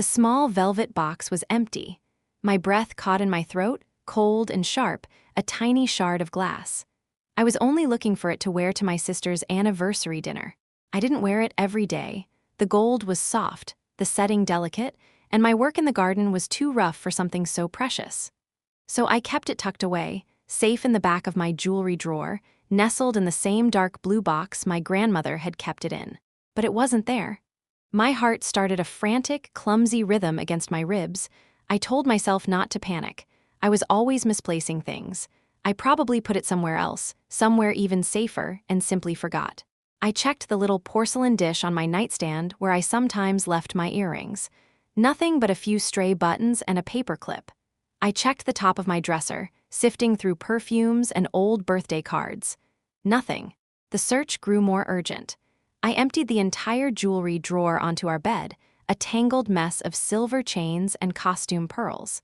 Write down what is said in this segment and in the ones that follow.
The small velvet box was empty. My breath caught in my throat, cold and sharp, a tiny shard of glass. I was only looking for it to wear to my sister's anniversary dinner. I didn't wear it every day. The gold was soft, the setting delicate, and my work in the garden was too rough for something so precious. So I kept it tucked away, safe in the back of my jewelry drawer, nestled in the same dark blue box my grandmother had kept it in. But it wasn't there. My heart started a frantic, clumsy rhythm against my ribs. I told myself not to panic. I was always misplacing things. I probably put it somewhere else, somewhere even safer, and simply forgot. I checked the little porcelain dish on my nightstand where I sometimes left my earrings. Nothing but a few stray buttons and a paper clip. I checked the top of my dresser, sifting through perfumes and old birthday cards. Nothing. The search grew more urgent. I emptied the entire jewelry drawer onto our bed, a tangled mess of silver chains and costume pearls.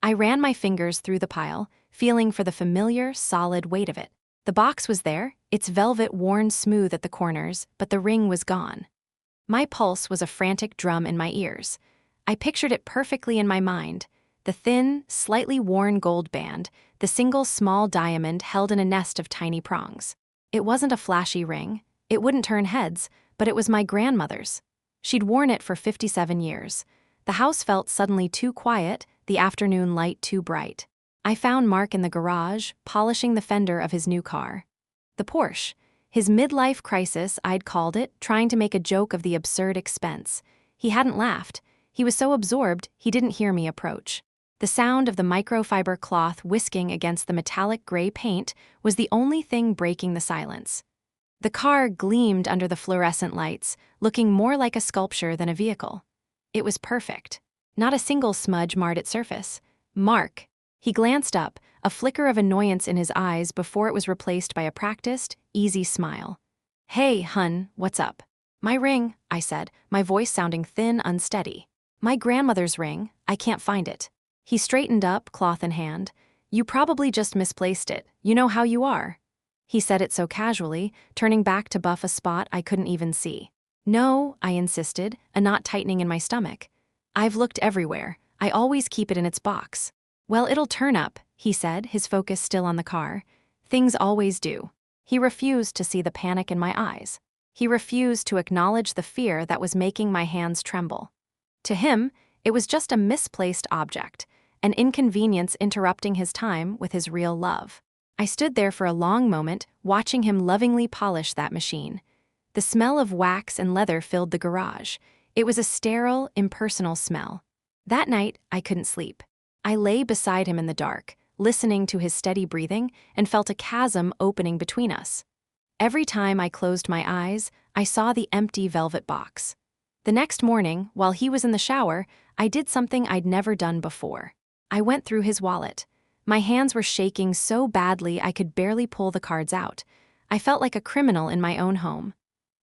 I ran my fingers through the pile, feeling for the familiar, solid weight of it. The box was there, its velvet worn smooth at the corners, but the ring was gone. My pulse was a frantic drum in my ears. I pictured it perfectly in my mind. The thin, slightly worn gold band, the single small diamond held in a nest of tiny prongs. It wasn't a flashy ring. It wouldn't turn heads, but it was my grandmother's. She'd worn it for 57 years. The house felt suddenly too quiet, the afternoon light too bright. I found Mark in the garage, polishing the fender of his new car. The Porche. His midlife crisis, I'd called it, trying to make a joke of the absurd expense. He hadn't laughed. He was so absorbed, he didn't hear me approach. The sound of the microfiber cloth whisking against the metallic gray paint was the only thing breaking the silence. The car gleamed under the fluorescent lights, looking more like a sculpture than a vehicle. It was perfect. Not a single smudge marred its surface. Mark. He glanced up, a flicker of annoyance in his eyes before it was replaced by a practiced, easy smile. "Hey, hun, what's up?" "My ring," I said, my voice sounding thin, unsteady. "My grandmother's ring. I can't find it." He straightened up, cloth in hand. "You probably just misplaced it. You know how you are." He said it so casually, turning back to buff a spot I couldn't even see. "No," I insisted, a knot tightening in my stomach. "I've looked everywhere. I always keep it in its box." "Well, it'll turn up," he said, his focus still on the car. "Things always do." He refused to see the panic in my eyes. He refused to acknowledge the fear that was making my hands tremble. To him, it was just a misplaced object, an inconvenience interrupting his time with his real love. I stood there for a long moment, watching him lovingly polish that machine. The smell of wax and leather filled the garage. It was a sterile, impersonal smell. That night, I couldn't sleep. I lay beside him in the dark, listening to his steady breathing, and felt a chasm opening between us. Every time I closed my eyes, I saw the empty velvet box. The next morning, while he was in the shower, I did something I'd never done before. I went through his wallet. My hands were shaking so badly I could barely pull the cards out. I felt like a criminal in my own home.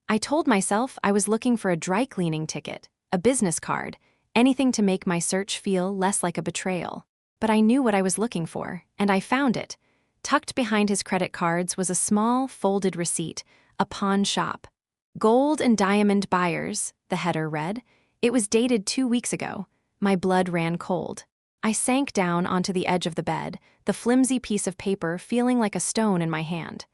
I told myself I was looking for a dry cleaning ticket, a business card, anything to make my search feel less like a betrayal. But I knew what I was looking for, and I found it. Tucked behind his credit cards was a small, folded receipt, a pawn shop. "Gold and diamond buyers," the header read. It was dated 2 weeks ago. My blood ran cold. I sank down onto the edge of the bed, the flimsy piece of paper feeling like a stone in my hand.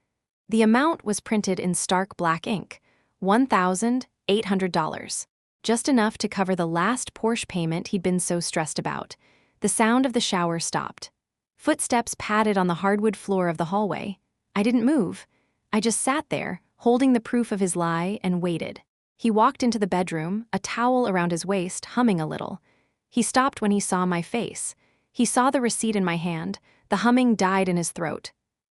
The amount was printed in stark black ink, $1,800. Just enough to cover the last Porche payment he'd been so stressed about. The sound of the shower stopped. Footsteps padded on the hardwood floor of the hallway. I didn't move. I just sat there, holding the proof of his lie, and waited. He walked into the bedroom, a towel around his waist, humming a little. He stopped when he saw my face. He saw the receipt in my hand. The humming died in his throat.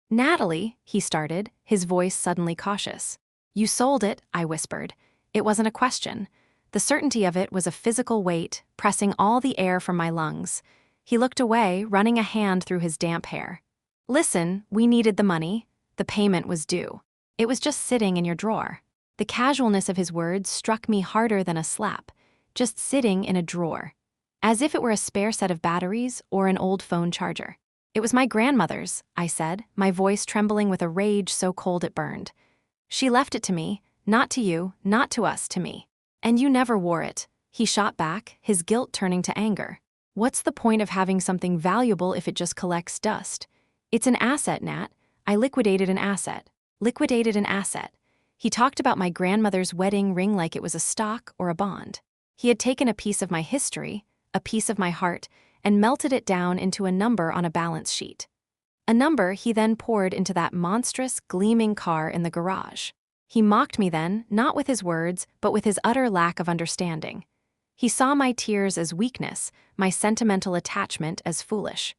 "Natalie," he started, his voice suddenly cautious. "You sold it," I whispered. It wasn't a question. The certainty of it was a physical weight, pressing all the air from my lungs. He looked away, running a hand through his damp hair. "Listen, we needed the money. The payment was due. It was just sitting in your drawer." The casualness of his words struck me harder than a slap. Just sitting in a drawer. As if it were a spare set of batteries or an old phone charger. "It was my grandmother's," I said, my voice trembling with a rage so cold it burned. "She left it to me, not to you, not to us, to me. And you never wore it. he shot back, his guilt turning to anger. What's the point of having something valuable if it just collects dust? It's an asset, Nat. I liquidated an asset. Liquidated an asset. He talked about my grandmother's wedding ring like it was a stock or a bond. He had taken a piece of my history, a piece of my heart, and melted it down into a number on a balance sheet. A number he then poured into that monstrous, gleaming car in the garage. He mocked me then, not with his words, but with his utter lack of understanding. He saw my tears as weakness, my sentimental attachment as foolish.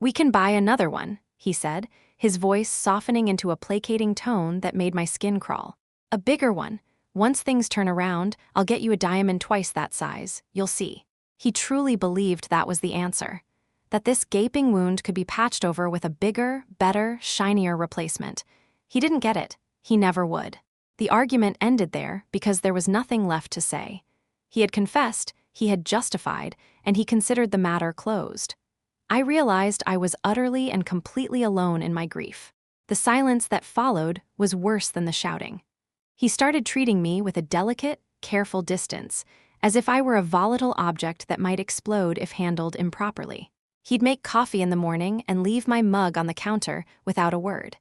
"We can buy another one," he said, his voice softening into a placating tone that made my skin crawl. "A bigger one. Once things turn around, I'll get you a diamond twice that size, you'll see." He truly believed that was the answer. That this gaping wound could be patched over with a bigger, better, shinier replacement. He didn't get it. He never would. The argument ended there because there was nothing left to say. He had confessed, he had justified, and he considered the matter closed. I realized I was utterly and completely alone in my grief. The silence that followed was worse than the shouting. He started treating me with a delicate, careful distance, as if I were a volatile object that might explode if handled improperly. He'd make coffee in the morning and leave my mug on the counter without a word.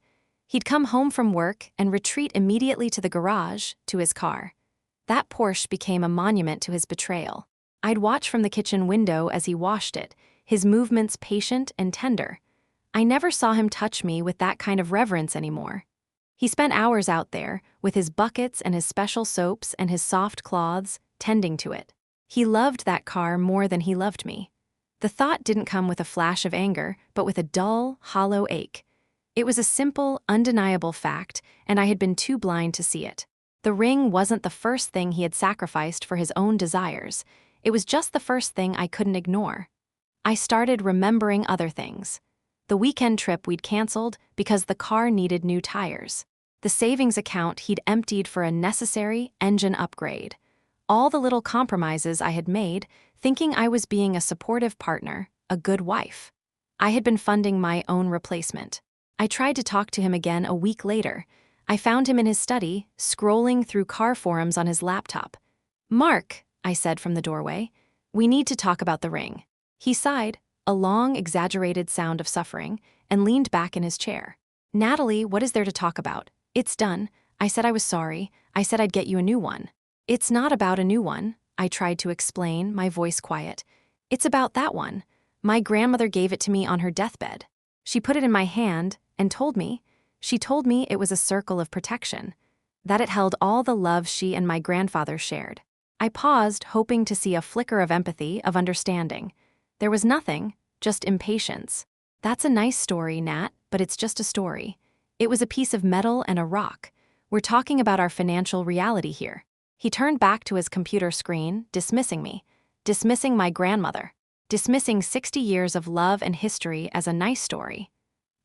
He'd come home from work and retreat immediately to the garage, to his car. That Porche became a monument to his betrayal. I'd watch from the kitchen window as he washed it, his movements patient and tender. I never saw him touch me with that kind of reverence anymore. He spent hours out there, with his buckets and his special soaps and his soft cloths, tending to it. He loved that car more than he loved me. The thought didn't come with a flash of anger, but with a dull, hollow ache. It was a simple, undeniable fact, and I had been too blind to see it. The ring wasn't the first thing he had sacrificed for his own desires. It was just the first thing I couldn't ignore. I started remembering other things. The weekend trip we'd canceled because the car needed new tires. The savings account he'd emptied for a necessary engine upgrade. All the little compromises I had made, thinking I was being a supportive partner, a good wife. I had been funding my own replacement. I tried to talk to him again a week later. I found him in his study, scrolling through car forums on his laptop. "Mark," I said from the doorway, "we need to talk about the ring." He sighed, a long, exaggerated sound of suffering, and leaned back in his chair. "Natalie, what is there to talk about? It's done. I said I was sorry. I said I'd get you a new one." "It's not about a new one," I tried to explain, my voice quiet. "It's about that one. My grandmother gave it to me on her deathbed. She put it in my hand and told me it was a circle of protection, that it held all the love she and my grandfather shared." I paused, hoping to see a flicker of empathy, of understanding. There was nothing, just impatience. "That's a nice story, Nat, but it's just a story. It was a piece of metal and a rock. We're talking about our financial reality here." He turned back to his computer screen, dismissing me, dismissing my grandmother, dismissing 60 years of love and history as a nice story.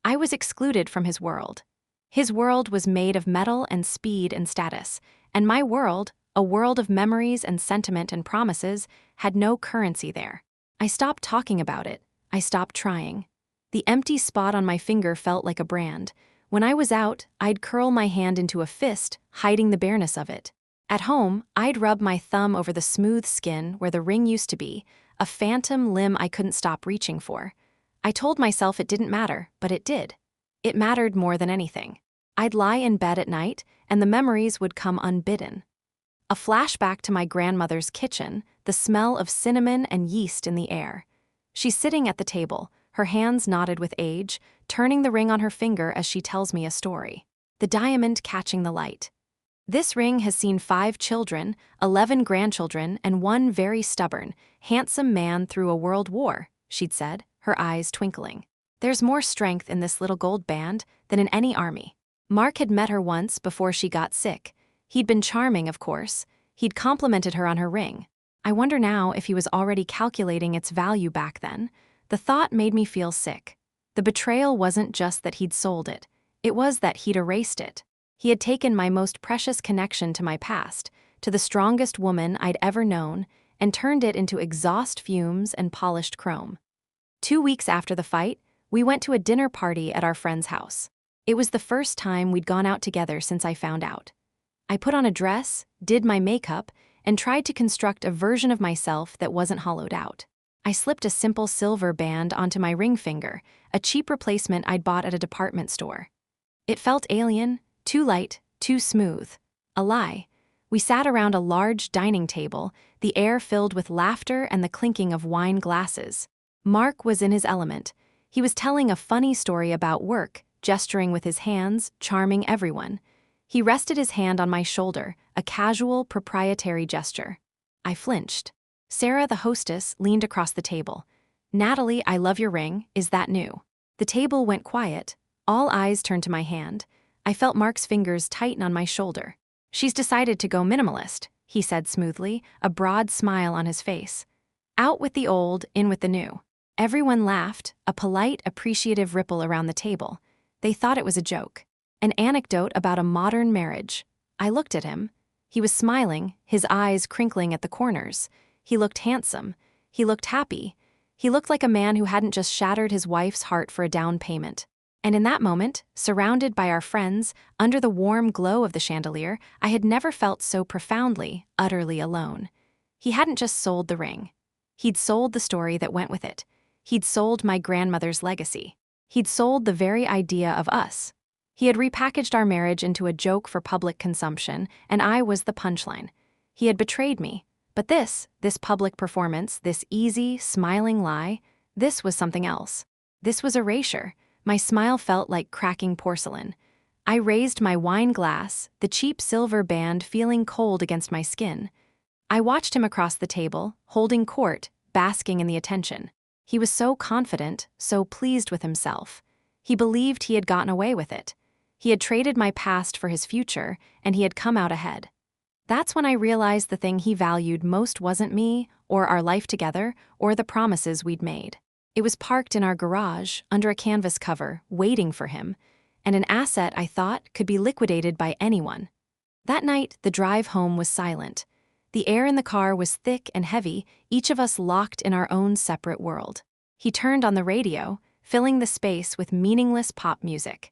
I was excluded from his world. His world was made of metal and speed and status, and my world, a world of memories and sentiment and promises, had no currency there. I stopped talking about it. I stopped trying. The empty spot on my finger felt like a brand. When I was out, I'd curl my hand into a fist, hiding the bareness of it. At home, I'd rub my thumb over the smooth skin where the ring used to be, a phantom limb I couldn't stop reaching for. I told myself it didn't matter, but it did. It mattered more than anything. I'd lie in bed at night, and the memories would come unbidden. A flashback to my grandmother's kitchen, the smell of cinnamon and yeast in the air. She's sitting at the table, her hands knotted with age, turning the ring on her finger as she tells me a story. The diamond catching the light. "This ring has seen 5 children, 11 grandchildren, and 1 very stubborn, handsome man through a world war," she'd said, her eyes twinkling. "There's more strength in this little gold band than in any army." Mark had met her once before she got sick. He'd been charming, of course. He'd complimented her on her ring. I wonder now if he was already calculating its value back then. The thought made me feel sick. The betrayal wasn't just that he'd sold it. It was that he'd erased it. He had taken my most precious connection to my past, to the strongest woman I'd ever known, and turned it into exhaust fumes and polished chrome. 2 weeks after the fight, we went to a dinner party at our friend's house. It was the first time we'd gone out together since I found out. I put on a dress, did my makeup, and tried to construct a version of myself that wasn't hollowed out. I slipped a simple silver band onto my ring finger, a cheap replacement I'd bought at a department store. It felt alien, too light, too smooth. A lie. We sat around a large dining table, the air filled with laughter and the clinking of wine glasses. Mark was in his element. He was telling a funny story about work, gesturing with his hands, charming everyone. He rested his hand on my shoulder, a casual, proprietary gesture. I flinched. Sarah, the hostess, leaned across the table. "Natalie, I love your ring. Is that new?" The table went quiet. All eyes turned to my hand. I felt Mark's fingers tighten on my shoulder. "She's decided to go minimalist," he said smoothly, a broad smile on his face. "Out with the old, in with the new." Everyone laughed, a polite, appreciative ripple around the table. They thought it was a joke. An anecdote about a modern marriage. I looked at him. He was smiling, his eyes crinkling at the corners. He looked handsome. He looked happy. He looked like a man who hadn't just shattered his wife's heart for a down payment. And in that moment, surrounded by our friends, under the warm glow of the chandelier, I had never felt so profoundly, utterly alone. He hadn't just sold the ring. He'd sold the story that went with it. He'd sold my grandmother's legacy. He'd sold the very idea of us. He had repackaged our marriage into a joke for public consumption, and I was the punchline. He had betrayed me. But this public performance, this easy, smiling lie, this was something else. This was erasure. My smile felt like cracking porcelain. I raised my wine glass, the cheap silver band feeling cold against my skin. I watched him across the table, holding court, basking in the attention. He was so confident, so pleased with himself. He believed he had gotten away with it. He had traded my past for his future, and he had come out ahead. That's when I realized the thing he valued most wasn't me, or our life together, or the promises we'd made. It was parked in our garage, under a canvas cover, waiting for him, and an asset I thought could be liquidated by anyone. That night, the drive home was silent. The air in the car was thick and heavy, each of us locked in our own separate world. He turned on the radio, filling the space with meaningless pop music.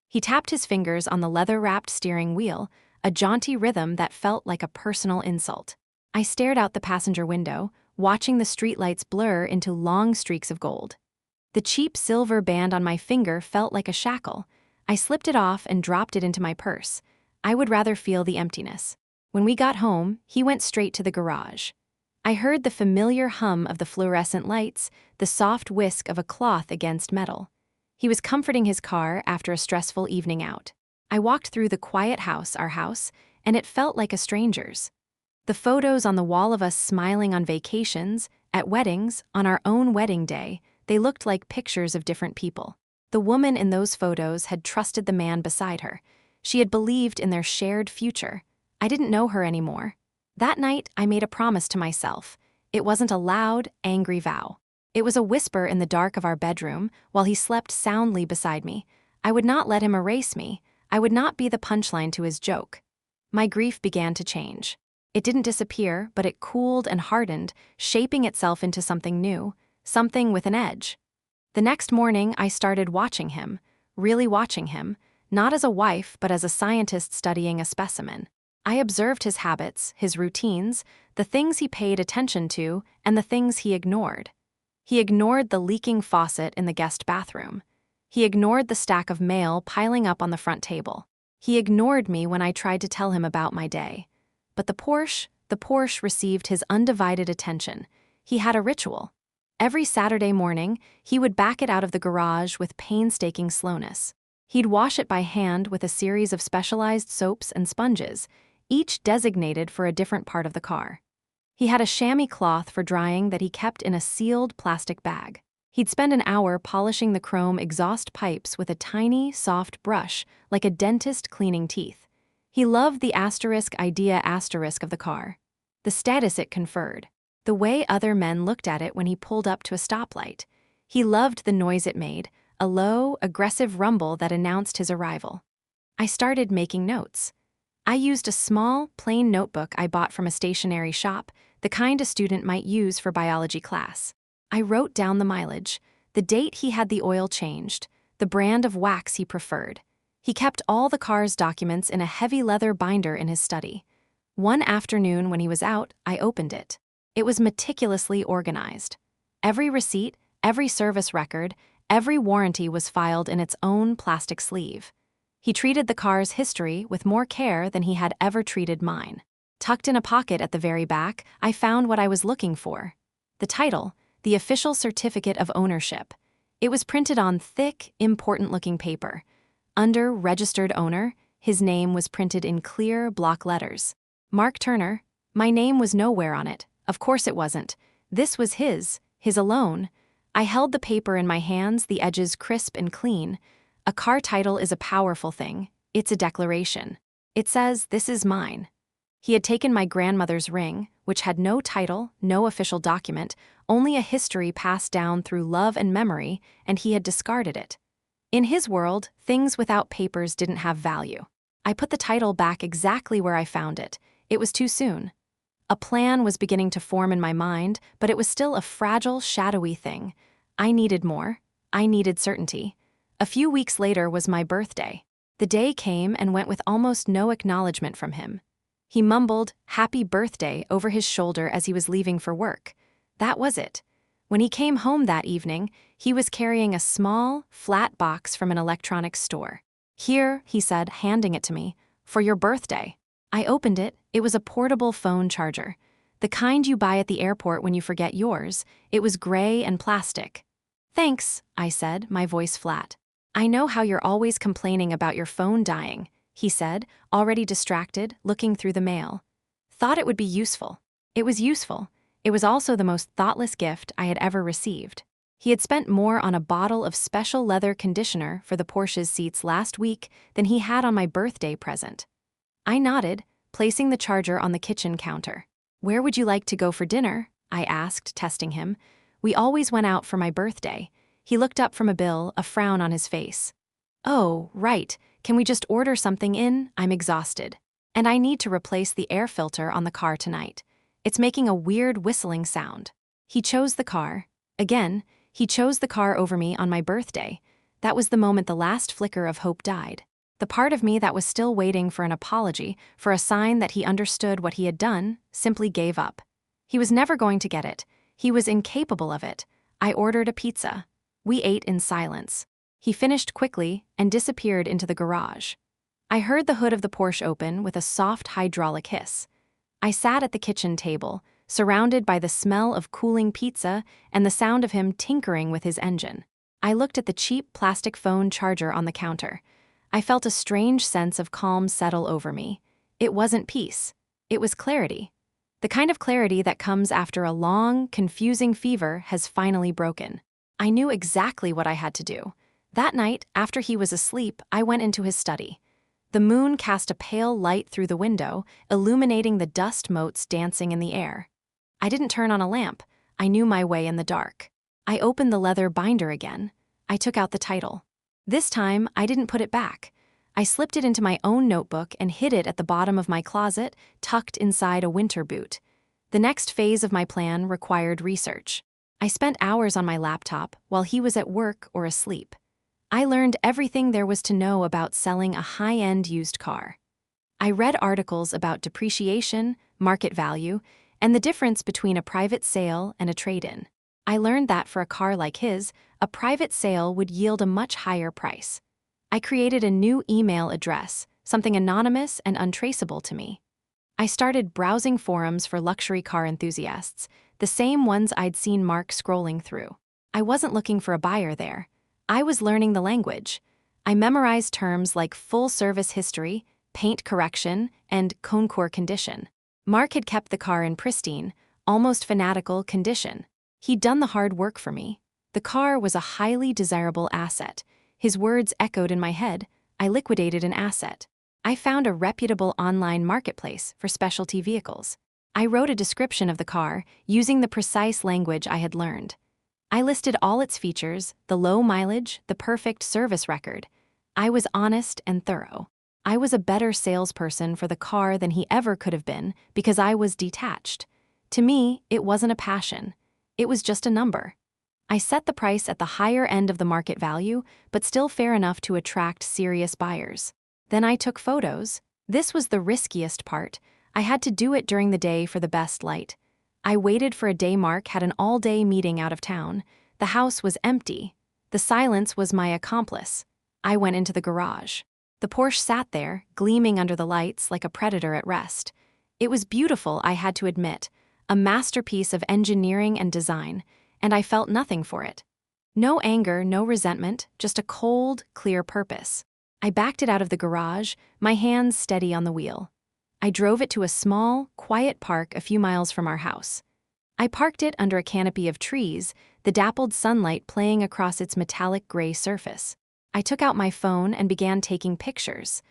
He tapped his fingers on the leather-wrapped steering wheel, a jaunty rhythm that felt like a personal insult. I stared out the passenger window, watching the streetlights blur into long streaks of gold. The cheap silver band on my finger felt like a shackle. I slipped it off and dropped it into my purse. I would rather feel the emptiness. When we got home, he went straight to the garage. I heard the familiar hum of the fluorescent lights, the soft whisk of a cloth against metal. He was comforting his car after a stressful evening out. I walked through the quiet house, our house, and it felt like a stranger's. The photos on the wall of us smiling on vacations, at weddings, on our own wedding day, they looked like pictures of different people. The woman in those photos had trusted the man beside her. She had believed in their shared future. I didn't know her anymore. That night, I made a promise to myself. It wasn't a loud, angry vow. It was a whisper in the dark of our bedroom while he slept soundly beside me. I would not let him erase me. I would not be the punchline to his joke. My grief began to change. It didn't disappear, but it cooled and hardened, shaping itself into something new, something with an edge. The next morning, I started watching him, really watching him, not as a wife, but as a scientist studying a specimen. I observed his habits, his routines, the things he paid attention to, and the things he ignored. He ignored the leaking faucet in the guest bathroom. He ignored the stack of mail piling up on the front table. He ignored me when I tried to tell him about my day. But the Porche received his undivided attention. He had a ritual. Every Saturday morning, he would back it out of the garage with painstaking slowness. He'd wash it by hand with a series of specialized soaps and sponges, each designated for a different part of the car. He had a chamois cloth for drying that he kept in a sealed plastic bag. He'd spend an hour polishing the chrome exhaust pipes with a tiny, soft brush, like a dentist cleaning teeth. He loved the idea of the car, the status it conferred, the way other men looked at it when he pulled up to a stoplight. He loved the noise it made, a low, aggressive rumble that announced his arrival. I started making notes. I used a small, plain notebook I bought from a stationery shop, the kind a student might use for biology class. I wrote down the mileage, the date he had the oil changed, the brand of wax he preferred. He kept all the car's documents in a heavy leather binder in his study. One afternoon when he was out, I opened it. It was meticulously organized. Every receipt, every service record, every warranty was filed in its own plastic sleeve. He treated the car's history with more care than he had ever treated mine. Tucked in a pocket at the very back, I found what I was looking for. The title, the official certificate of ownership. It was printed on thick, important-looking paper. Under registered owner, his name was printed in clear block letters. Mark Turner. My name was nowhere on it. Of course it wasn't. This was his alone. I held the paper in my hands, the edges crisp and clean. A car title is a powerful thing. It's a declaration. It says, "This is mine." He had taken my grandmother's ring, which had no title, no official document, only a history passed down through love and memory, and he had discarded it. In his world, things without papers didn't have value. I put the title back exactly where I found it. It was too soon. A plan was beginning to form in my mind, but it was still a fragile, shadowy thing. I needed more. I needed certainty. A few weeks later was my birthday. The day came and went with almost no acknowledgement from him. He mumbled, "Happy birthday," over his shoulder as he was leaving for work. That was it. When he came home that evening, he was carrying a small, flat box from an electronics store. "Here," he said, handing it to me, "for your birthday." I opened it. It was a portable phone charger. The kind you buy at the airport when you forget yours. It was gray and plastic. "Thanks," I said, my voice flat. "I know how you're always complaining about your phone dying," he said, already distracted, looking through the mail. Thought it would be useful. It was useful. It was also the most thoughtless gift I had ever received. He had spent more on a bottle of special leather conditioner for the Porsche's seats last week than he had on my birthday present. I nodded, placing the charger on the kitchen counter. "Where would you like to go for dinner?" I asked, testing him. "We always went out for my birthday." He looked up from a bill, a frown on his face. "Oh, right. Can we just order something in? I'm exhausted. And I need to replace the air filter on the car tonight. It's making a weird whistling sound." He chose the car. Again, he chose the car over me on my birthday. That was the moment the last flicker of hope died. The part of me that was still waiting for an apology, for a sign that he understood what he had done, simply gave up. He was never going to get it. He was incapable of it. I ordered a pizza. We ate in silence. He finished quickly and disappeared into the garage. I heard the hood of the Porsche open with a soft hydraulic hiss. I sat at the kitchen table, surrounded by the smell of cooling pizza and the sound of him tinkering with his engine. I looked at the cheap plastic phone charger on the counter. I felt a strange sense of calm settle over me. It wasn't peace. It was clarity. The kind of clarity that comes after a long, confusing fever has finally broken. I knew exactly what I had to do. That night, after he was asleep, I went into his study. The moon cast a pale light through the window, illuminating the dust motes dancing in the air. I didn't turn on a lamp. I knew my way in the dark. I opened the leather binder again. I took out the title. This time, I didn't put it back. I slipped it into my own notebook and hid it at the bottom of my closet, tucked inside a winter boot. The next phase of my plan required research. I spent hours on my laptop while he was at work or asleep. I learned everything there was to know about selling a high-end used car. I read articles about depreciation, market value, and the difference between a private sale and a trade-in. I learned that for a car like his, a private sale would yield a much higher price. I created a new email address, something anonymous and untraceable to me. I started browsing forums for luxury car enthusiasts, the same ones I'd seen Mark scrolling through. I wasn't looking for a buyer there. I was learning the language. I memorized terms like full service history, paint correction, and concours condition. Mark had kept the car in pristine, almost fanatical condition. He'd done the hard work for me. The car was a highly desirable asset. His words echoed in my head. I liquidated an asset. I found a reputable online marketplace for specialty vehicles. I wrote a description of the car using the precise language I had learned. I listed all its features, the low mileage, the perfect service record. I was honest and thorough. I was a better salesperson for the car than he ever could have been because I was detached. To me, it wasn't a passion. It was just a number. I set the price at the higher end of the market value, but still fair enough to attract serious buyers. Then I took photos. This was the riskiest part. I had to do it during the day for the best light. I waited for a day. Mark had an all-day meeting out of town. The house was empty. The silence was my accomplice. I went into the garage. The Porsche sat there, gleaming under the lights like a predator at rest. It was beautiful, I had to admit, a masterpiece of engineering and design, and I felt nothing for it. No anger, no resentment, just a cold, clear purpose. I backed it out of the garage, my hands steady on the wheel. I drove it to a small, quiet park a few miles from our house. I parked it under a canopy of trees, the dappled sunlight playing across its metallic gray surface. I took out my phone and began taking pictures.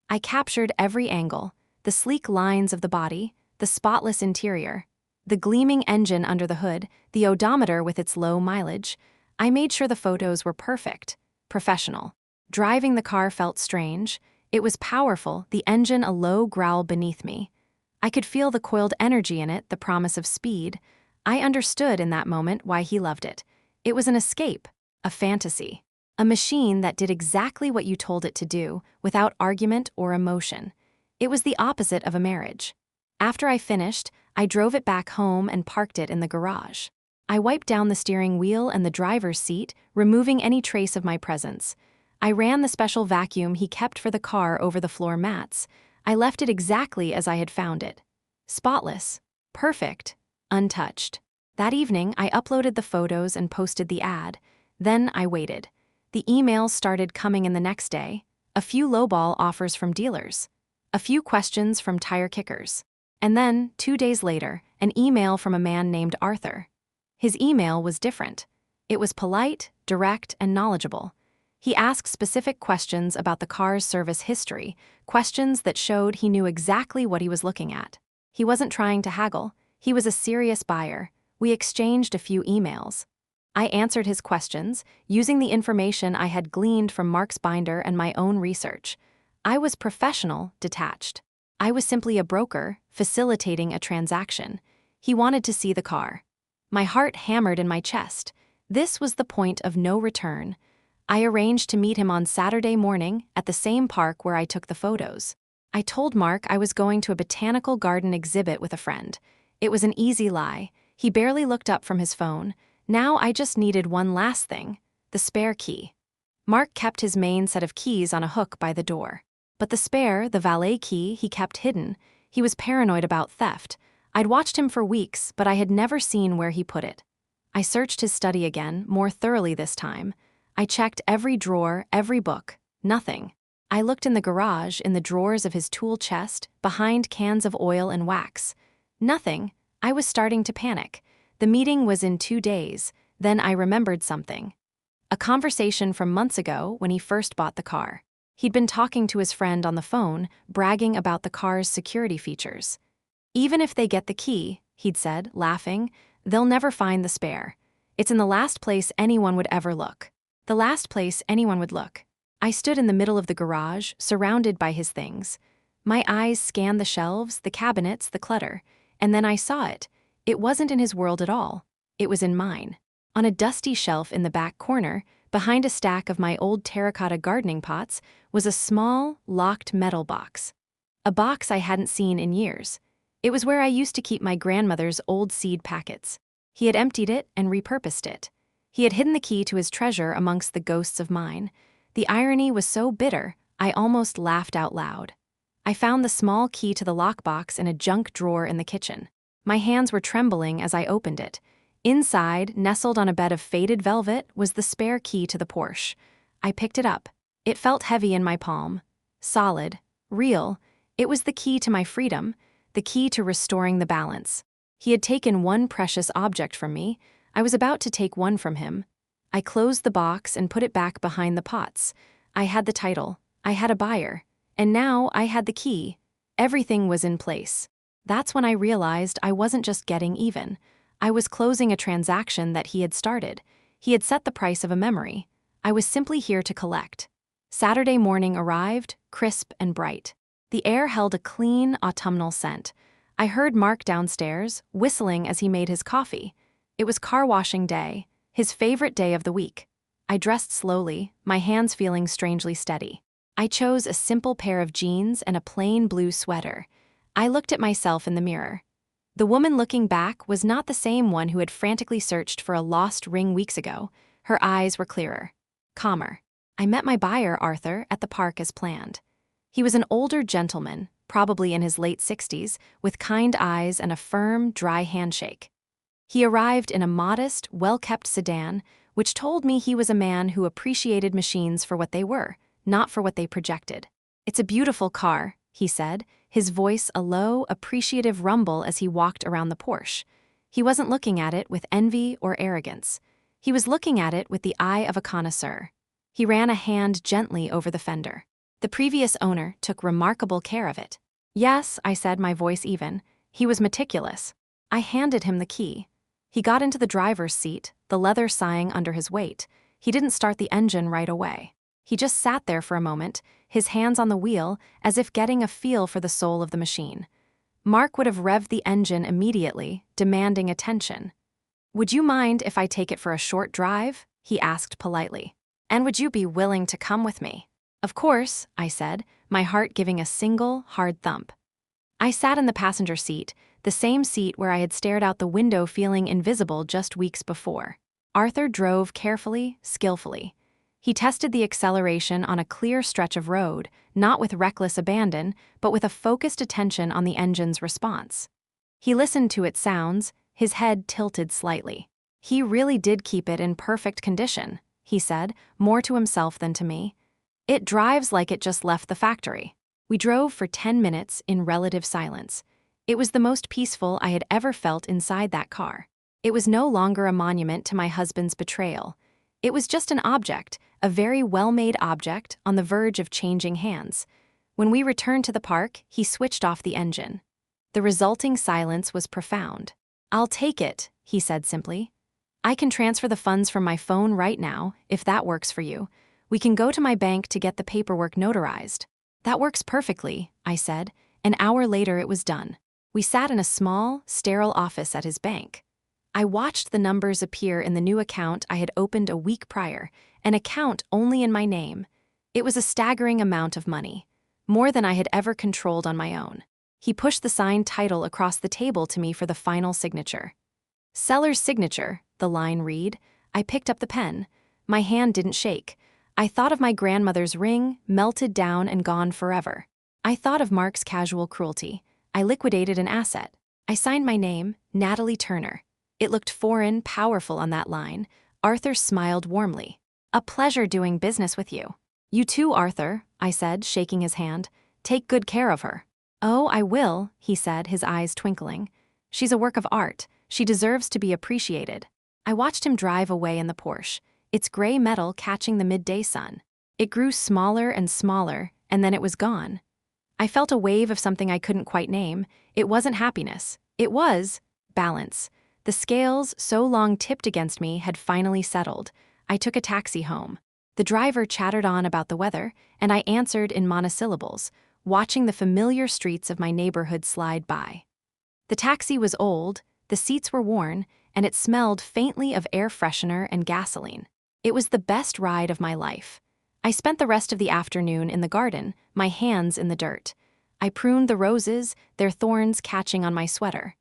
I captured every angle, the sleek lines of the body, the spotless interior, the gleaming engine under the hood, the odometer with its low mileage. I made sure the photos were perfect, professional. Driving the car felt strange. It was powerful, the engine a low growl beneath me. I could feel the coiled energy in it, the promise of speed. I understood in that moment why he loved it. It was an escape, a fantasy. A machine that did exactly what you told it to do, without argument or emotion. It was the opposite of a marriage. After I finished, I drove it back home and parked it in the garage. I wiped down the steering wheel and the driver's seat, removing any trace of my presence. I ran the special vacuum he kept for the car over the floor mats. I left it exactly as I had found it. Spotless, perfect, untouched. That evening, I uploaded the photos and posted the ad. Then I waited. The emails started coming in the next day, a few lowball offers from dealers, a few questions from tire kickers. And then, 2 days later, an email from a man named Arthur. His email was different. It was polite, direct, and knowledgeable. He asked specific questions about the car's service history, questions that showed he knew exactly what he was looking at. He wasn't trying to haggle. He was a serious buyer. We exchanged a few emails. I answered his questions, using the information I had gleaned from Mark's binder and my own research. I was professional, detached. I was simply a broker, facilitating a transaction. He wanted to see the car. My heart hammered in my chest. This was the point of no return. I arranged to meet him on Saturday morning at the same park where I took the photos. I told Mark I was going to a botanical garden exhibit with a friend. It was an easy lie. He barely looked up from his phone. Now I just needed one last thing, the spare key. Mark kept his main set of keys on a hook by the door. But the spare, the valet key, he kept hidden. He was paranoid about theft. I'd watched him for weeks, but I had never seen where he put it. I searched his study again, more thoroughly this time. I checked every drawer, every book. Nothing. I looked in the garage, in the drawers of his tool chest, behind cans of oil and wax. Nothing. I was starting to panic. The meeting was in 2 days. Then I remembered something. A conversation from months ago when he first bought the car. He'd been talking to his friend on the phone, bragging about the car's security features. Even if they get the key, he'd said, laughing, they'll never find the spare. It's in the last place anyone would ever look. The last place anyone would look. I stood in the middle of the garage, surrounded by his things. My eyes scanned the shelves, the cabinets, the clutter, and then I saw it. It wasn't in his world at all. It was in mine. On a dusty shelf in the back corner, behind a stack of my old terracotta gardening pots, was a small, locked metal box. A box I hadn't seen in years. It was where I used to keep my grandmother's old seed packets. He had emptied it and repurposed it. He had hidden the key to his treasure amongst the ghosts of mine. The irony was so bitter, I almost laughed out loud. I found the small key to the lockbox in a junk drawer in the kitchen. My hands were trembling as I opened it. Inside, nestled on a bed of faded velvet, was the spare key to the Porsche. I picked it up. It felt heavy in my palm. Solid. Real. It was the key to my freedom, the key to restoring the balance. He had taken one precious object from me. I was about to take one from him. I closed the box and put it back behind the pots. I had the title. I had a buyer. And now I had the key. Everything was in place. That's when I realized I wasn't just getting even. I was closing a transaction that he had started. He had set the price of a memory. I was simply here to collect. Saturday morning arrived, crisp and bright. The air held a clean, autumnal scent. I heard Mark downstairs, whistling as he made his coffee. It was car washing day, his favorite day of the week. I dressed slowly, my hands feeling strangely steady. I chose a simple pair of jeans and a plain blue sweater. I looked at myself in the mirror. The woman looking back was not the same one who had frantically searched for a lost ring weeks ago. Her eyes were clearer, calmer. I met my buyer, Arthur, at the park as planned. He was an older gentleman, probably in his late 60s, with kind eyes and a firm, dry handshake. He arrived in a modest, well-kept sedan, which told me he was a man who appreciated machines for what they were, not for what they projected. "It's a beautiful car," he said, his voice a low, appreciative rumble as he walked around the Porche. He wasn't looking at it with envy or arrogance. He was looking at it with the eye of a connoisseur. He ran a hand gently over the fender. "The previous owner took remarkable care of it." "Yes," I said, my voice even. "He was meticulous." I handed him the key. He got into the driver's seat, the leather sighing under his weight. He didn't start the engine right away. He just sat there for a moment, his hands on the wheel, as if getting a feel for the soul of the machine. Mark would have revved the engine immediately, demanding attention. "Would you mind if I take it for a short drive?" he asked politely. "And would you be willing to come with me?" "Of course," I said, my heart giving a single, hard thump. I sat in the passenger seat, the same seat where I had stared out the window feeling invisible just weeks before. Arthur drove carefully, skillfully. He tested the acceleration on a clear stretch of road, not with reckless abandon, but with a focused attention on the engine's response. He listened to its sounds, his head tilted slightly. "He really did keep it in perfect condition," he said, more to himself than to me. "It drives like it just left the factory." We drove for 10 minutes in relative silence. It was the most peaceful I had ever felt inside that car. It was no longer a monument to my husband's betrayal. It was just an object, a very well-made object, on the verge of changing hands. When we returned to the park, he switched off the engine. The resulting silence was profound. "I'll take it," he said simply. "I can transfer the funds from my phone right now, if that works for you. We can go to my bank to get the paperwork notarized." "That works perfectly," I said. An hour later it was done. We sat in a small, sterile office at his bank. I watched the numbers appear in the new account I had opened a week prior, an account only in my name. It was a staggering amount of money, more than I had ever controlled on my own. He pushed the signed title across the table to me for the final signature. "Seller's signature," the line read. I picked up the pen. My hand didn't shake. I thought of my grandmother's ring, melted down and gone forever. I thought of Mark's casual cruelty. I liquidated an asset. I signed my name, Natalie Turner. It looked foreign, powerful on that line. Arthur smiled warmly. "A pleasure doing business with you." "You too, Arthur," I said, shaking his hand. "Take good care of her." "Oh, I will," he said, his eyes twinkling. "She's a work of art. She deserves to be appreciated." I watched him drive away in the Porche, its gray metal catching the midday sun. It grew smaller and smaller, and then it was gone. I felt a wave of something I couldn't quite name. It wasn't happiness. It was balance. The scales, so long tipped against me, had finally settled. I took a taxi home. The driver chattered on about the weather, and I answered in monosyllables, watching the familiar streets of my neighborhood slide by. The taxi was old, the seats were worn, and it smelled faintly of air freshener and gasoline. It was the best ride of my life. I spent the rest of the afternoon in the garden, my hands in the dirt. I pruned the roses, their thorns catching on my sweater.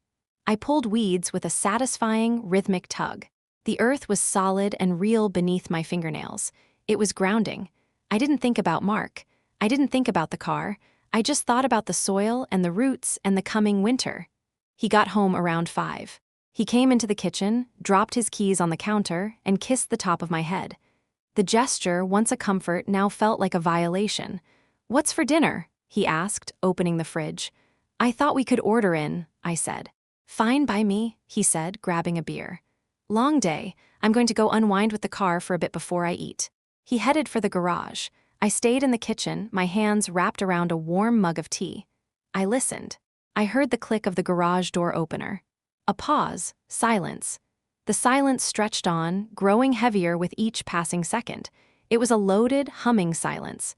I pulled weeds with a satisfying, rhythmic tug. The earth was solid and real beneath my fingernails. It was grounding. I didn't think about Mark. I didn't think about the car. I just thought about the soil and the roots and the coming winter. He got home around 5. He came into the kitchen, dropped his keys on the counter, and kissed the top of my head. The gesture, once a comfort, now felt like a violation. "What's for dinner?" he asked, opening the fridge. "I thought we could order in," I said. "Fine by me," he said, grabbing a beer. "Long day. I'm going to go unwind with the car for a bit before I eat." He headed for the garage. I stayed in the kitchen, my hands wrapped around a warm mug of tea. I listened. I heard the click of the garage door opener. A pause, silence. The silence stretched on, growing heavier with each passing second. It was a loaded, humming silence.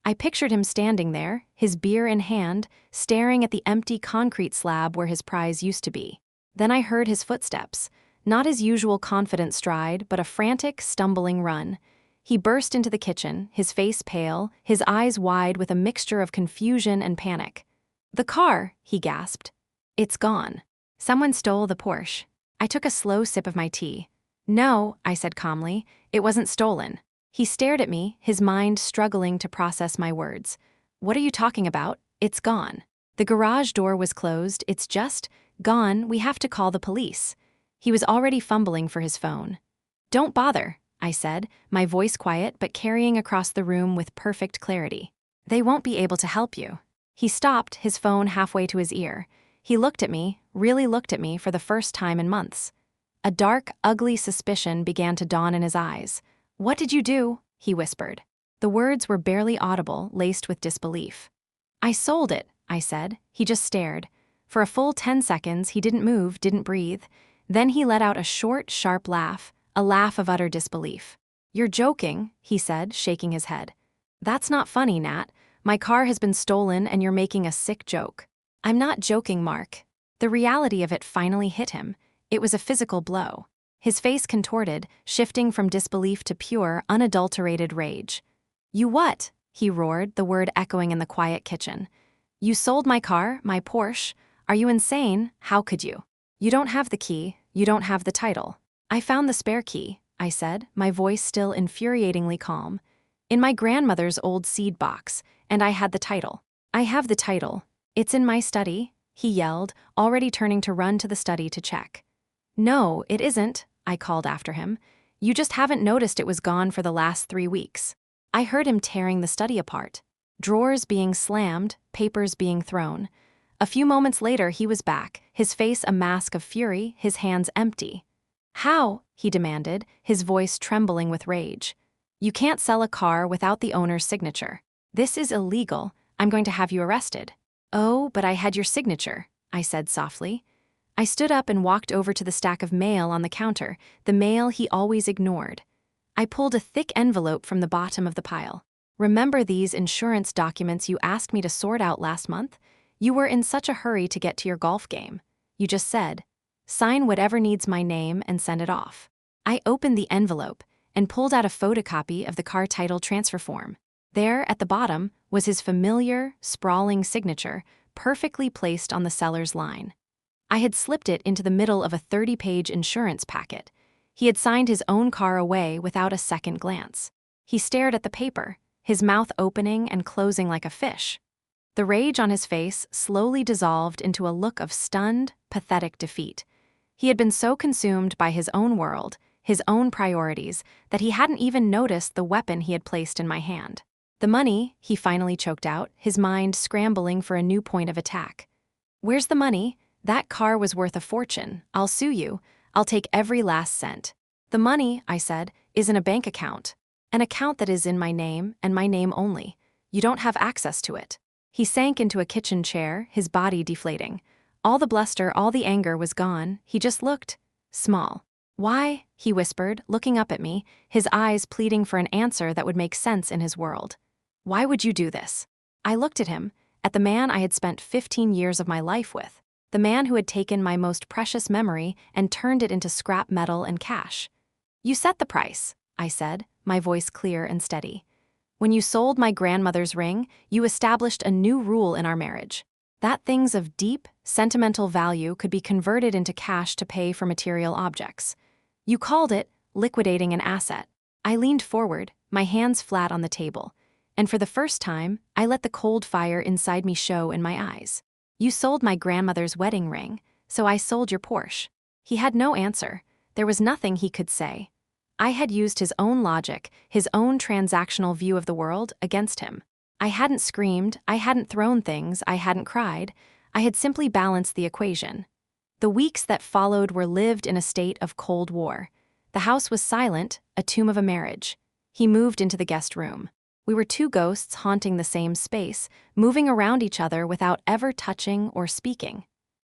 I pictured him standing there, his beer in hand, staring at the empty concrete slab where his prize used to be. Then I heard his footsteps, not his usual confident stride, but a frantic, stumbling run. He burst into the kitchen, his face pale, his eyes wide with a mixture of confusion and panic. "The car," he gasped. "It's gone. Someone stole the Porsche." I took a slow sip of my tea. "No," I said calmly, "it wasn't stolen." He stared at me, his mind struggling to process my words. "What are you talking about? It's gone. The garage door was closed, it's just gone, we have to call the police." He was already fumbling for his phone. "Don't bother," I said, my voice quiet but carrying across the room with perfect clarity. "They won't be able to help you." He stopped, his phone halfway to his ear. He looked at me, really looked at me for the first time in months. A dark, ugly suspicion began to dawn in his eyes. "What did you do?" he whispered. The words were barely audible, laced with disbelief. "I sold it," I said. He just stared. For a full 10 seconds, he didn't move, didn't breathe. Then he let out a short, sharp laugh, a laugh of utter disbelief. "You're joking," he said, shaking his head. "That's not funny, Nat. My car has been stolen and you're making a sick joke." "I'm not joking, Mark." The reality of it finally hit him. It was a physical blow. His face contorted, shifting from disbelief to pure, unadulterated rage. "You what?" he roared, the word echoing in the quiet kitchen. "You sold my car, my Porsche. Are you insane? How could you? You don't have the key, you don't have the title." "I found the spare key," I said, my voice still infuriatingly calm. "In my grandmother's old seed box, and I had the title." "I have the title. It's in my study," he yelled, already turning to run to the study to check. "No, it isn't," I called after him. "You just haven't noticed it was gone for the last 3 weeks." I heard him tearing the study apart. Drawers being slammed, papers being thrown. A few moments later, he was back, his face a mask of fury, his hands empty. "How?" he demanded, his voice trembling with rage. "You can't sell a car without the owner's signature. This is illegal. I'm going to have you arrested." "Oh, but I had your signature," I said softly. I stood up and walked over to the stack of mail on the counter, the mail he always ignored. I pulled a thick envelope from the bottom of the pile. "Remember these insurance documents you asked me to sort out last month? You were in such a hurry to get to your golf game. You just said, 'Sign whatever needs my name and send it off.'" I opened the envelope and pulled out a photocopy of the car title transfer form. There, at the bottom, was his familiar, sprawling signature, perfectly placed on the seller's line. I had slipped it into the middle of a 30-page insurance packet. He had signed his own car away without a second glance. He stared at the paper, his mouth opening and closing like a fish. The rage on his face slowly dissolved into a look of stunned, pathetic defeat. He had been so consumed by his own world, his own priorities, that he hadn't even noticed the weapon he had placed in my hand. "The money," he finally choked out, his mind scrambling for a new point of attack. "Where's the money? That car was worth a fortune. I'll sue you. I'll take every last cent." "The money," I said, "is in a bank account. An account that is in my name and my name only. You don't have access to it." He sank into a kitchen chair, his body deflating. All the bluster, all the anger was gone. He just looked small. "Why?" he whispered, looking up at me, his eyes pleading for an answer that would make sense in his world. "Why would you do this?" I looked at him, at the man I had spent 15 years of my life with, the man who had taken my most precious memory and turned it into scrap metal and cash. "You set the price," I said, my voice clear and steady. "When you sold my grandmother's ring, you established a new rule in our marriage. That things of deep, sentimental value could be converted into cash to pay for material objects. You called it liquidating an asset." I leaned forward, my hands flat on the table, and for the first time, I let the cold fire inside me show in my eyes. "You sold my grandmother's wedding ring, so I sold your Porsche." He had no answer. There was nothing he could say. I had used his own logic, his own transactional view of the world, against him. I hadn't screamed, I hadn't thrown things, I hadn't cried. I had simply balanced the equation. The weeks that followed were lived in a state of Cold War. The house was silent, a tomb of a marriage. He moved into the guest room. We were two ghosts haunting the same space, moving around each other without ever touching or speaking.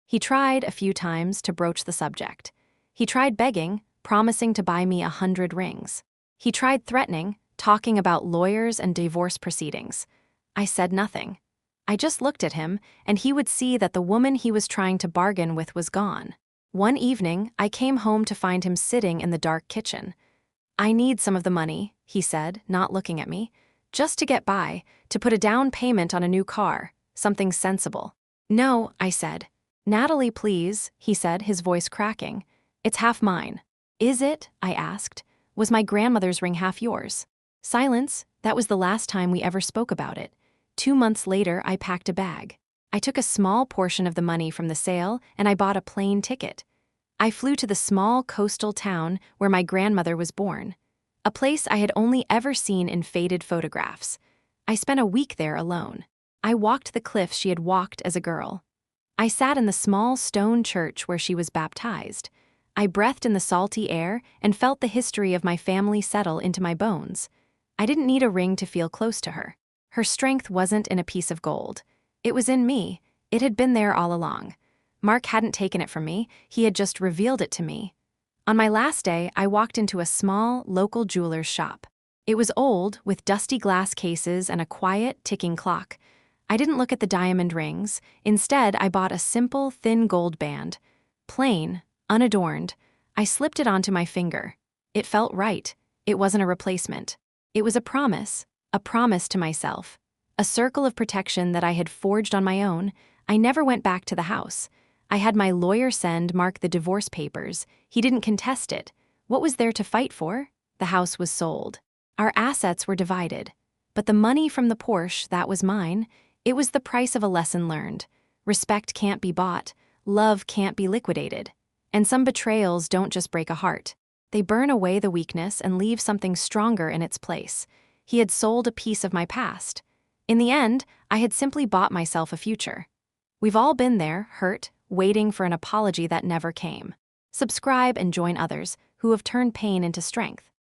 He tried, a few times, to broach the subject. He tried begging, promising to buy me 100 rings. He tried threatening, talking about lawyers and divorce proceedings. I said nothing. I just looked at him, and he would see that the woman he was trying to bargain with was gone. One evening, I came home to find him sitting in the dark kitchen. "I need some of the money," he said, not looking at me, "just to get by, to put a down payment on a new car, something sensible." No, I said. Natalie, please, he said, his voice cracking. It's half mine. Is it? I asked. Was my grandmother's ring half yours? Silence. That was the last time we ever spoke about it. 2 months later, I packed a bag. I took a small portion of the money from the sale and I bought a plane ticket. I flew to the small coastal town where my grandmother was born, a place I had only ever seen in faded photographs. I spent a week there alone. I walked the cliffs she had walked as a girl. I sat in the small stone church where she was baptized. I breathed in the salty air and felt the history of my family settle into my bones. I didn't need a ring to feel close to her. Her strength wasn't in a piece of gold. It was in me. It had been there all along. Mark hadn't taken it from me, he had just revealed it to me. On my last day, I walked into a small, local jeweler's shop. It was old, with dusty glass cases and a quiet, ticking clock. I didn't look at the diamond rings. Instead, I bought a simple, thin gold band. Plain, unadorned. I slipped it onto my finger. It felt right. It wasn't a replacement. It was a promise to myself. A circle of protection that I had forged on my own. I never went back to the house. I had my lawyer send Mark the divorce papers. He didn't contest it. What was there to fight for? The house was sold. Our assets were divided. But the money from the Porche, that was mine. It was the price of a lesson learned. Respect can't be bought. Love can't be liquidated. And some betrayals don't just break a heart. They burn away the weakness and leave something stronger in its place. He had sold a piece of my past. In the end, I had simply bought myself a future. We've all been there, hurt, waiting for an apology that never came. Subscribe and join others who have turned pain into strength.